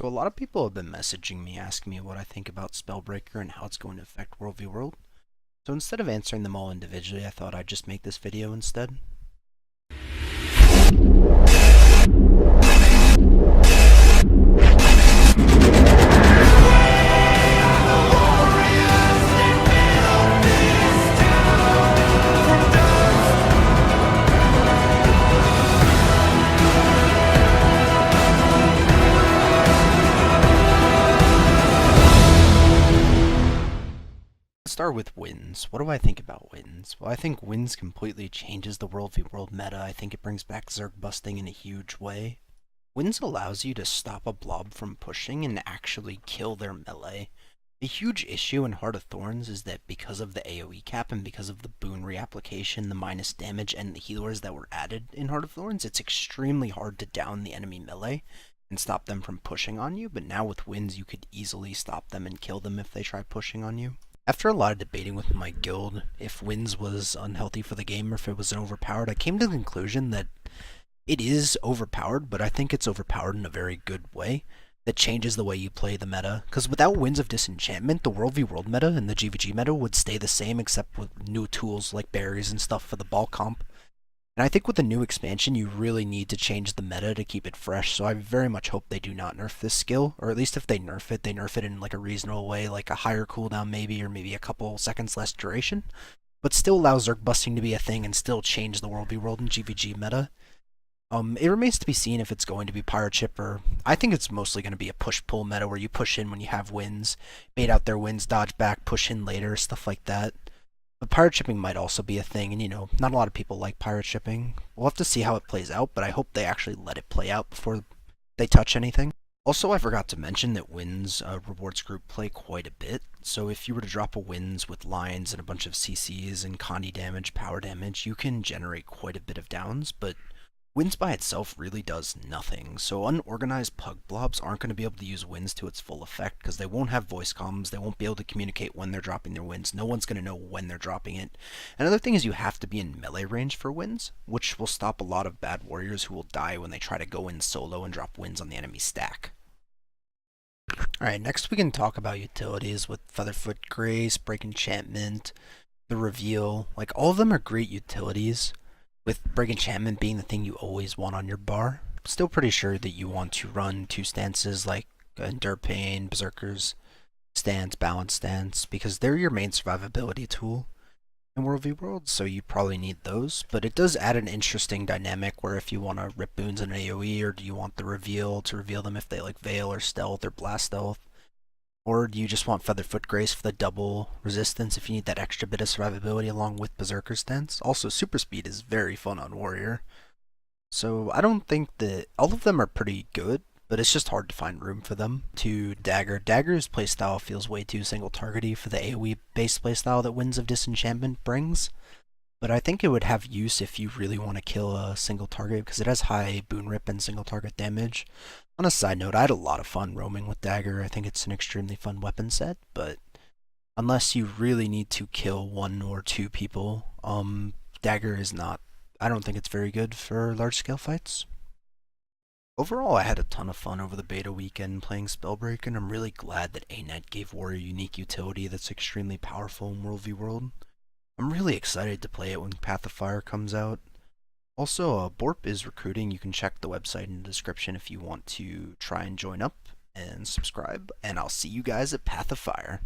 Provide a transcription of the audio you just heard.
So a lot of people have been messaging me asking me what I think about Spellbreaker and how it's going to affect World v World. So instead of answering them all individually, I thought I'd just make this video instead. Let's start with wins. What do I think about wins? Well, I think wins completely changes the World v World meta. I think it brings back Zerg busting in a huge way. Wins allows you to stop a blob from pushing and actually kill their melee. The huge issue in Heart of Thorns is that because of the AoE cap and because of the boon reapplication, the minus damage, and the healers that were added in Heart of Thorns, it's extremely hard to down the enemy melee and stop them from pushing on you, but now with wins you could easily stop them and kill them if they try pushing on you. After a lot of debating with my guild if wins was unhealthy for the game or if it was overpowered, I came to the conclusion that it is overpowered, but I think it's overpowered in a very good way that changes the way you play the meta. Because without Winds of Disenchantment, the World v World meta and the GVG meta would stay the same except with new tools like berries and stuff for the ball comp. And I think with the new expansion, you really need to change the meta to keep it fresh, so I very much hope they do not nerf this skill, or at least if they nerf it in like a reasonable way, like a higher cooldown maybe, or maybe a couple seconds less duration, but still allow Zerg busting to be a thing and still change the World v World and GVG meta. It remains to be seen if it's going to be Pirate Ship, or I think it's mostly going to be a push-pull meta where you push in when you have wins, bait out their wins, dodge back, push in later, stuff like that. But pirate shipping might also be a thing, and not a lot of people like pirate shipping. We'll have to see how it plays out, but I hope they actually let it play out before they touch anything. Also, I forgot to mention that wins rewards group play quite a bit, so if you were to drop a wins with lines and a bunch of CCs and Condi damage, power damage, you can generate quite a bit of downs, but wins by itself really does nothing, so unorganized pug blobs aren't going to be able to use wins to its full effect because they won't have voice comms, they won't be able to communicate when they're dropping their wins, no one's going to know when they're dropping it. Another thing is you have to be in melee range for wins, which will stop a lot of bad warriors who will die when they try to go in solo and drop wins on the enemy stack. Alright, next we can talk about utilities with Featherfoot Grace, Break Enchantment, the Reveal. Like, all of them are great utilities, with Break Enchantment being the thing you always want on your bar. Still pretty sure that you want to run two stances like Endure Pain, Berserker's stance, Balance stance, because they're your main survivability tool in World v World, so you probably need those. But it does add an interesting dynamic where if you want to rip boons in an AoE, or do you want the Reveal to reveal them if they like Veil or Stealth or Blast Stealth, or do you just want Featherfoot Grace for the double resistance if you need that extra bit of survivability along with Berserker stance? Also, Super Speed is very fun on Warrior. So I don't think that all of them are pretty good, but it's just hard to find room for them. To Dagger. Dagger's playstyle feels way too single targety for the AoE based playstyle that Winds of Disenchantment brings. But I think it would have use if you really want to kill a single target because it has high boon rip and single target damage. On a side note, I had a lot of fun roaming with Dagger. I think it's an extremely fun weapon set, but unless you really need to kill one or two people, Dagger is not, I don't think it's very good for large scale fights. Overall, I had a ton of fun over the beta weekend playing Spellbreaker, and I'm really glad that ANET gave Warrior unique utility that's extremely powerful in World v World. I'm really excited to play it when Path of Fire comes out. Also, Borp is recruiting. You can check the website in the description if you want to try and join up and subscribe, and I'll see you guys at Path of Fire.